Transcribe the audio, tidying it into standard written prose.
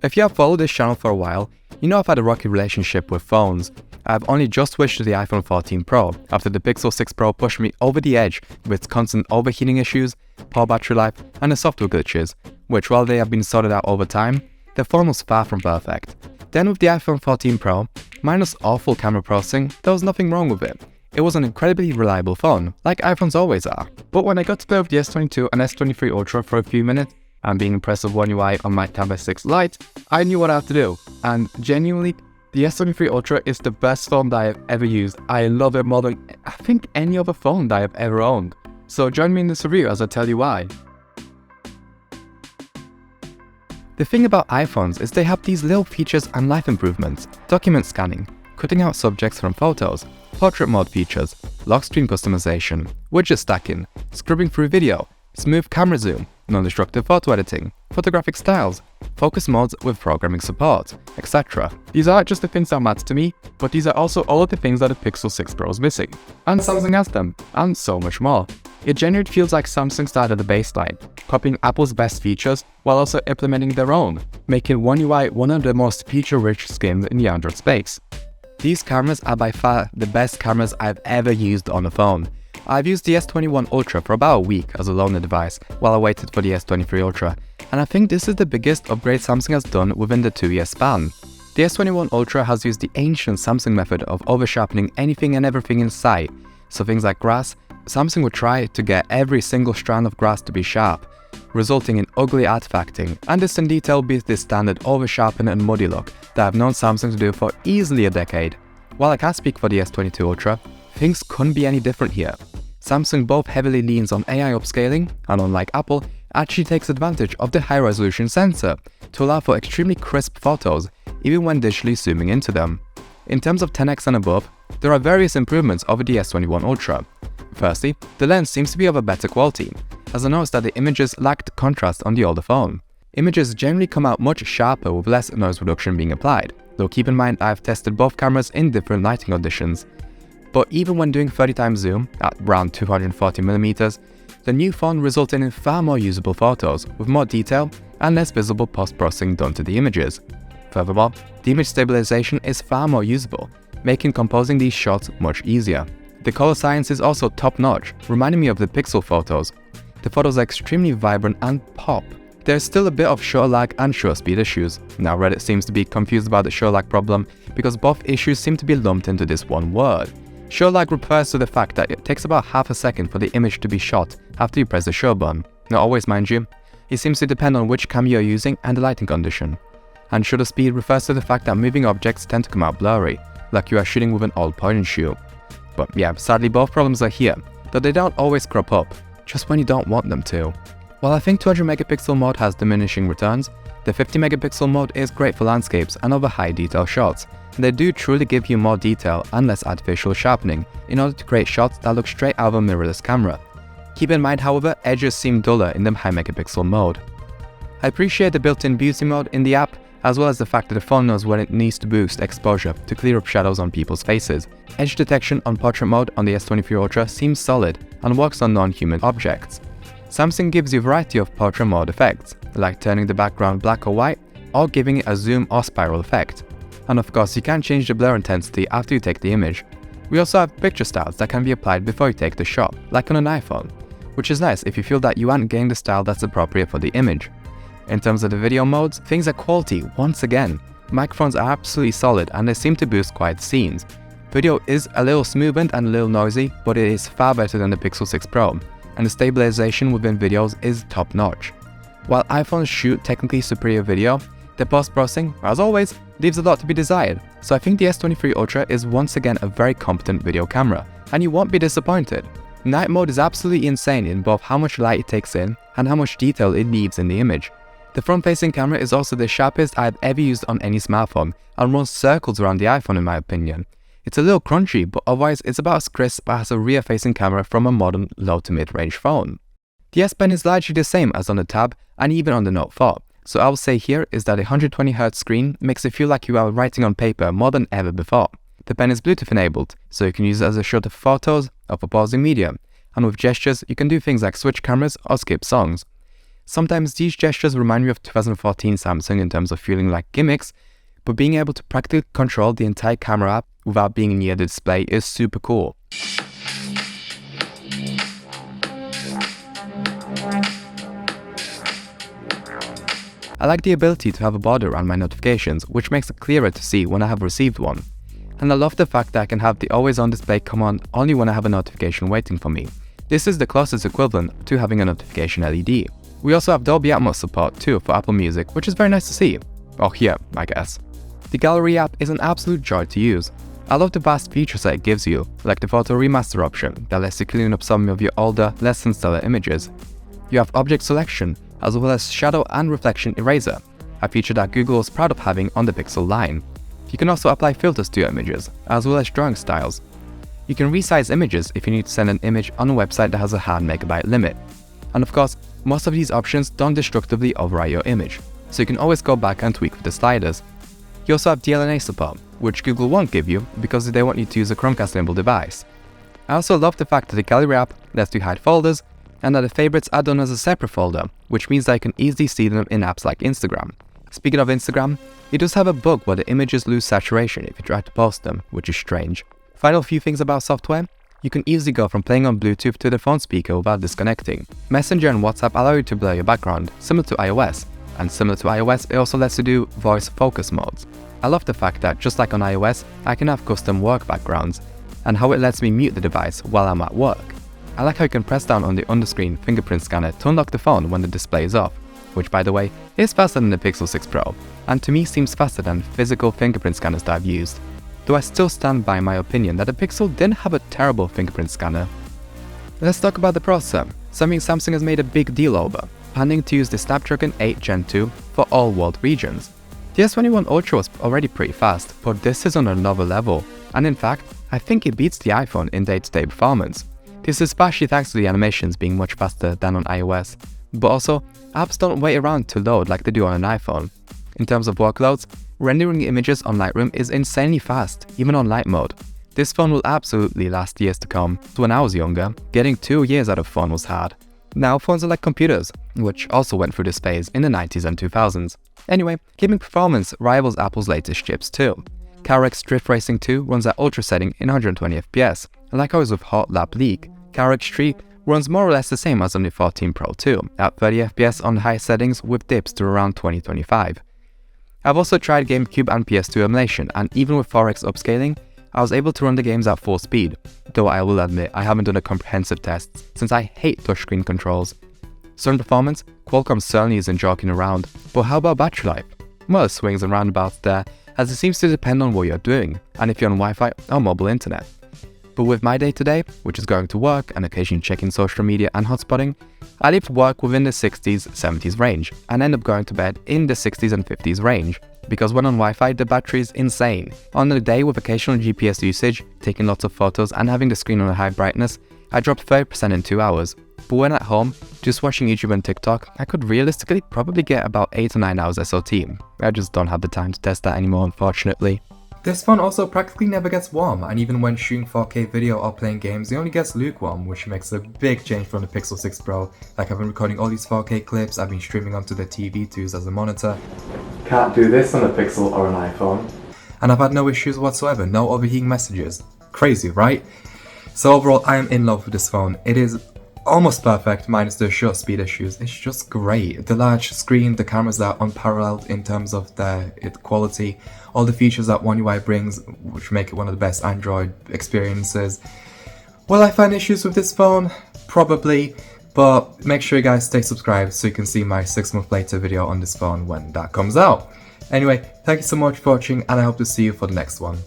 If you have followed this channel for a while, you know I've had a rocky relationship with phones. I've only just switched to the iPhone 14 Pro after the Pixel 6 Pro pushed me over the edge with its constant overheating issues, poor battery life, and the software glitches, which while they have been sorted out over time, the phone was far from perfect. Then with the iPhone 14 Pro, minus awful camera processing, there was nothing wrong with it. It was an incredibly reliable phone, like iPhones always are. But when I got to play with the S22 and S23 Ultra for a few minutes, and being impressed with One UI on my Tab S6 Lite, I knew what I had to do. And genuinely, the S23 Ultra is the best phone that I have ever used. I love it more than I think any other phone that I have ever owned. So join me in this review as I tell you why. The thing about iPhones is they have these little features and life improvements: document scanning, cutting out subjects from photos, portrait mode features, lock screen customization, widget stacking, scrubbing through video, smooth camera zoom, non-destructive photo editing, photographic styles, focus modes with programming support, etc. These aren't just the things that matter to me, but these are also all of the things that the Pixel 6 Pro is missing. And Samsung has them, and so much more. It genuinely feels like Samsung started at the baseline, copying Apple's best features while also implementing their own, making One UI one of the most feature-rich skins in the Android space. These cameras are by far the best cameras I've ever used on a phone. I've used the S21 Ultra for about a week as a loaner device while I waited for the S23 Ultra, and I think this is the biggest upgrade Samsung has done within the 2-year span. The S21 Ultra has used the ancient Samsung method of over-sharpening anything and everything in sight. So things like grass, Samsung would try to get every single strand of grass to be sharp, resulting in ugly artifacting, and this in detail beats the standard over-sharpen and muddy look that I've known Samsung to do for easily a decade. While I can't speak for the S22 Ultra, things couldn't be any different here. Samsung both heavily leans on AI upscaling and, unlike Apple, actually takes advantage of the high-resolution sensor to allow for extremely crisp photos even when digitally zooming into them. In terms of 10x and above, there are various improvements over the S21 Ultra. Firstly, the lens seems to be of a better quality, as I noticed that the images lacked contrast on the older phone. Images generally come out much sharper with less noise reduction being applied, though keep in mind I've tested both cameras in different lighting conditions. But even when doing 30x zoom at around 240mm, the new phone resulted in far more usable photos with more detail and less visible post-processing done to the images. Furthermore, the image stabilization is far more usable, making composing these shots much easier. The color science is also top-notch, reminding me of the Pixel photos. The photos are extremely vibrant and pop. There's still a bit of shutter lag and shutter speed issues. Now Reddit seems to be confused about the shutter lag problem because both issues seem to be lumped into this one word. Shutter lag refers to the fact that it takes about half a second for the image to be shot after you press the shutter button. Not always, mind you. It seems to depend on which camera you're using and the lighting condition. And shutter speed refers to the fact that moving objects tend to come out blurry, like you are shooting with an old point and shoot. But yeah, sadly both problems are here, though they don't always crop up, just when you don't want them to. While I think 200MP mode has diminishing returns, the 50MP mode is great for landscapes and other high detail shots, and they do truly give you more detail and less artificial sharpening in order to create shots that look straight out of a mirrorless camera. Keep in mind, however, edges seem duller in the high megapixel mode. I appreciate the built-in beauty mode in the app, as well as the fact that the phone knows when it needs to boost exposure to clear up shadows on people's faces. Edge detection on portrait mode on the S23 Ultra seems solid and works on non-human objects. Samsung gives you a variety of portrait mode effects, like turning the background black or white, or giving it a zoom or spiral effect. And of course, you can change the blur intensity after you take the image. We also have picture styles that can be applied before you take the shot, like on an iPhone, which is nice if you feel that you aren't getting the style that's appropriate for the image. In terms of the video modes, things are quality once again. Microphones are absolutely solid and they seem to boost quiet scenes. Video is a little smoothened and a little noisy, but it is far better than the Pixel 6 Pro, and the stabilization within videos is top notch. While iPhones shoot technically superior video, the post-processing, as always, leaves a lot to be desired, so I think the S23 Ultra is once again a very competent video camera, and you won't be disappointed. Night mode is absolutely insane in both how much light it takes in and how much detail it leaves in the image. The front-facing camera is also the sharpest I've ever used on any smartphone and runs circles around the iPhone in my opinion. It's a little crunchy, but otherwise it's about as crisp as a rear-facing camera from a modern low to mid-range phone. The S Pen is largely the same as on the Tab and even on the Note 4, so I will say here is that a 120Hz screen makes it feel like you are writing on paper more than ever before. The pen is Bluetooth enabled, so you can use it as a shutter for photos or for pausing media, and with gestures you can do things like switch cameras or skip songs. Sometimes these gestures remind me of 2014 Samsung in terms of feeling like gimmicks, but being able to practically control the entire camera app without being near the display is super cool. I like the ability to have a border around my notifications, which makes it clearer to see when I have received one. And I love the fact that I can have the always on display come on only when I have a notification waiting for me. This is the closest equivalent to having a notification LED. We also have Dolby Atmos support too for Apple Music, which is very nice to see. Or here, I guess. The Gallery app is an absolute joy to use. I love the vast features that it gives you, like the photo remaster option that lets you clean up some of your older, less than stellar images. You have object selection, as well as shadow and reflection eraser, a feature that Google is proud of having on the Pixel line. You can also apply filters to your images, as well as drawing styles. You can resize images if you need to send an image on a website that has a hard megabyte limit. And of course, most of these options don't destructively overwrite your image, so you can always go back and tweak with the sliders. You also have DLNA support, which Google won't give you because they want you to use a Chromecast-enabled device. I also love the fact that the Gallery app lets you hide folders, and that the favorites are done as a separate folder, which means that I can easily see them in apps like Instagram. Speaking of Instagram, it does have a bug where the images lose saturation if you try to post them, which is strange. Final few things about software. You can easily go from playing on Bluetooth to the phone speaker without disconnecting. Messenger and WhatsApp allow you to blur your background, similar to iOS. And similar to iOS, it also lets you do voice focus modes. I love the fact that, just like on iOS, I can have custom work backgrounds, and how it lets me mute the device while I'm at work. I like how you can press down on the underscreen fingerprint scanner to unlock the phone when the display is off, which by the way, is faster than the Pixel 6 Pro, and to me seems faster than physical fingerprint scanners that I've used. Though I still stand by my opinion that the Pixel didn't have a terrible fingerprint scanner. Let's talk about the processor, something Samsung has made a big deal over, planning to use the Snapdragon 8 Gen 2 for all world regions. The S23 Ultra was already pretty fast, but this is on another level, and in fact, I think it beats the iPhone in day-to-day performance. This is especially thanks to the animations being much faster than on iOS, but also, apps don't wait around to load like they do on an iPhone. In terms of workloads, rendering images on Lightroom is insanely fast, even on light mode. This phone will absolutely last years to come. When I was younger, getting 2 years out of phone was hard. Now phones are like computers, which also went through this phase in the 90s and 2000s. Anyway, gaming performance rivals Apple's latest chips too. CarX Drift Racing 2 runs at ultra setting in 120 FPS, and like always with Hot Lap League, CarX 3 runs more or less the same as on the 14 Pro 2, at 30 FPS on high settings with dips to around 20-25. I've also tried GameCube and PS2 emulation, and even with 4x upscaling, I was able to run the games at full speed, though I will admit I haven't done a comprehensive test since I hate touchscreen controls. So in performance, Qualcomm certainly isn't joking around, but how about battery life? Well, it swings and roundabouts there, as it seems to depend on what you're doing, and if you're on Wi-Fi or mobile internet. But with my day-to-day, which is going to work and occasionally checking social media and hotspotting, I leave work within the 60s, 70s range, and end up going to bed in the 60s and 50s range, because when on Wi-Fi the battery is insane. On a day with occasional GPS usage, taking lots of photos and having the screen on a high brightness, I dropped 30% in 2 hours. But when at home, just watching YouTube and TikTok, I could realistically probably get about 8 or 9 hours SOT. I just don't have the time to test that anymore, unfortunately. This phone also practically never gets warm, and even when shooting 4K video or playing games, it only gets lukewarm, which makes a big change from the Pixel 6 Pro. Like, I've been recording all these 4K clips, I've been streaming onto the TV to use as a monitor. Can't do this on a Pixel or an iPhone. And I've had no issues whatsoever, no overheating messages. Crazy, right? So overall, I am in love with this phone. It is almost perfect, minus the short speed issues. It's just great. The large screen, the cameras are unparalleled in terms of their quality, all the features that One UI brings, which make it one of the best Android experiences. Will I find issues with this phone? Probably, but make sure you guys stay subscribed so you can see my 6 month later video on this phone when that comes out. Anyway, thank you so much for watching, and I hope to see you for the next one.